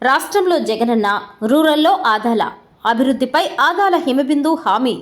రాష్ట్రంలో జగనన్న, రూరల్లో ఆదాల అభివృద్ధిపై ఆదాల హిమబిందు హామీ.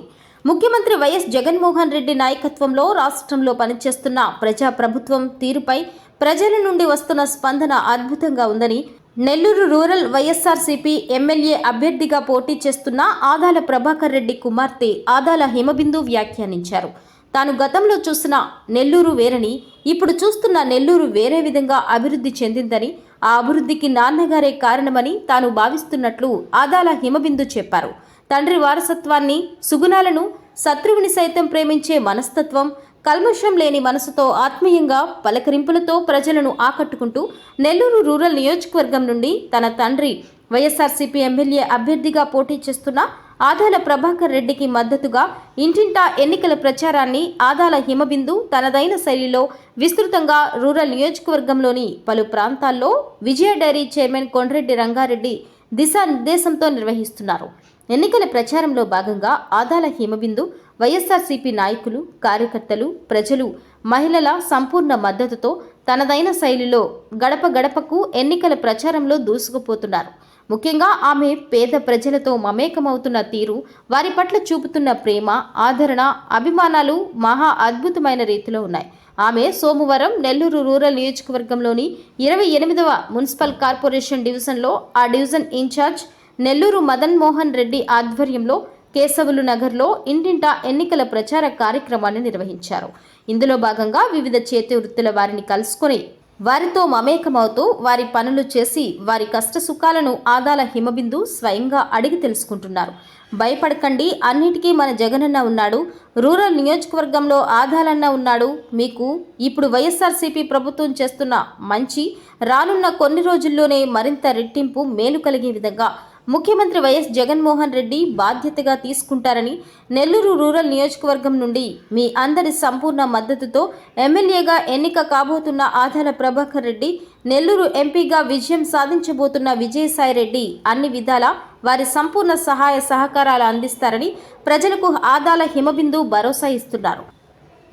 ముఖ్యమంత్రి వైఎస్ జగన్మోహన్ రెడ్డి నాయకత్వంలో రాష్ట్రంలో పనిచేస్తున్న ప్రజాప్రభుత్వం తీరుపై ప్రజల నుండి వస్తున్న స్పందన అద్భుతంగా ఉందని నెల్లూరు రూరల్ వైఎస్ఆర్సీపీ ఎమ్మెల్యే అభ్యర్థిగా పోటీ చేస్తున్న ఆదాల ప్రభాకర్ రెడ్డి కుమార్తె ఆదాల హిమబిందు వ్యాఖ్యానించారు. తాను గతంలో చూసిన నెల్లూరు వేరని, ఇప్పుడు చూస్తున్న నెల్లూరు వేరే విధంగా అభివృద్ధి చెందిందని, ఆ అభివృద్ధికి నాన్నగారే కారణమని తాను భావిస్తున్నట్లు ఆదాల హిమబిందు చెప్పారు. తండ్రి వారసత్వాన్ని, సుగుణాలను, శత్రువుని సైతం ప్రేమించే మనస్తత్వం, కల్మషం లేని మనసుతో ఆత్మీయంగా పలకరింపులతో ప్రజలను ఆకట్టుకుంటూ నెల్లూరు రూరల్ నియోజకవర్గం నుండి తన తండ్రి వైఎస్ఆర్సీపీ ఎమ్మెల్యే అభ్యర్థిగా పోటీ చేస్తున్న ఆదాల ప్రభాకర్ రెడ్డికి మద్దతుగా ఇంటింటా ఎన్నికల ప్రచారాన్ని ఆదాల హిమబిందు తనదైన శైలిలో విస్తృతంగా రూరల్ నియోజకవర్గంలోని పలు ప్రాంతాల్లో విజయ డైరీ చైర్మన్ కొండ్రెడ్డి రంగారెడ్డి దిశానిర్దేశంతో నిర్వహిస్తున్నారు. ఎన్నికల ప్రచారంలో భాగంగా ఆదాల హిమబిందు వైఎస్ఆర్సీపీ నాయకులు, కార్యకర్తలు, ప్రజలు, మహిళల సంపూర్ణ మద్దతుతో తనదైన శైలిలో గడప గడపకు ఎన్నికల ప్రచారంలో దూసుకుపోతున్నారు. ముఖ్యంగా ఆమె పేద ప్రజలతో మమేకమవుతున్న తీరు, వారి పట్ల చూపుతున్న ప్రేమ, ఆదరణ, అభిమానాలు మహా అద్భుతమైన రీతిలో ఉన్నాయి. ఆమె సోమవారం నెల్లూరు రూరల్ నియోజకవర్గంలోని 28వ మున్సిపల్ కార్పొరేషన్ డివిజన్లో ఆ డివిజన్ ఇన్ఛార్జ్ నెల్లూరు మదన్ మోహన్ రెడ్డి ఆధ్వర్యంలో కేశవులు నగర్లో ఇంటింటా ఎన్నికల ప్రచార కార్యక్రమాన్ని నిర్వహించారు. ఇందులో భాగంగా వివిధ చేతి వృత్తుల వారిని కలుసుకొని వారితో మమేకమవుతూ వారి పనులు చేసి వారి కష్ట సుఖాలను ఆదాల హిమబిందు స్వయంగా అడిగి తెలుసుకుంటున్నారు. భయపడకండి, అన్నిటికీ మన జగనన్న ఉన్నాడు, రూరల్ నియోజకవర్గంలో ఆదాలన్న ఉన్నాడు. మీకు ఇప్పుడు వైఎస్ఆర్సీపీ ప్రభుత్వం చేస్తున్న మంచి రానున్న కొన్ని రోజుల్లోనే మరింత రెట్టింపు మేలు కలిగే విధంగా ముఖ్యమంత్రి వైఎస్ జగన్మోహన్ రెడ్డి బాధ్యతగా తీసుకుంటారని, నెల్లూరు రూరల్ నియోజకవర్గం నుండి మీ అందరి సంపూర్ణ మద్దతుతో ఎమ్మెల్యేగా ఎన్నిక కాబోతున్న ఆదాల ప్రభాకర్ రెడ్డి, నెల్లూరు ఎంపీగా విజయం సాధించబోతున్న విజయసాయి రెడ్డి అన్ని విధాలా వారి సంపూర్ణ సహాయ సహకారాలు అందిస్తారని ప్రజలకు ఆదాల హిమబిందు భరోసా ఇస్తున్నారు.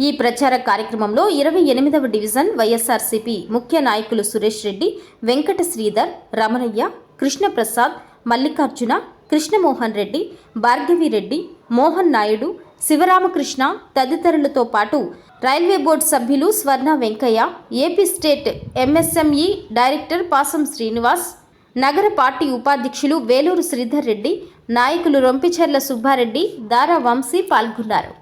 ఈ ప్రచార కార్యక్రమంలో 28వ డివిజన్ వైఎస్ఆర్సీపీ ముఖ్య నాయకులు సురేష్ రెడ్డి, వెంకట శ్రీధర్, రమణయ్య, కృష్ణప్రసాద్, మల్లికార్జున, కృష్ణమోహన్ రెడ్డి, భార్గవి రెడ్డి, మోహన్ నాయుడు, శివరామకృష్ణ తదితరులతో పాటు రైల్వే బోర్డు సభ్యులు Swarna Venkaiah, AP state MSME director Pasam Srinivas, నగర పార్టీ ఉపాధ్యక్షులు వేలూరు శ్రీధర్ రెడ్డి, నాయకులు రొంపిచెర్ల సుబ్బారెడ్డి, దారా వంశీ పాల్గొన్నారు.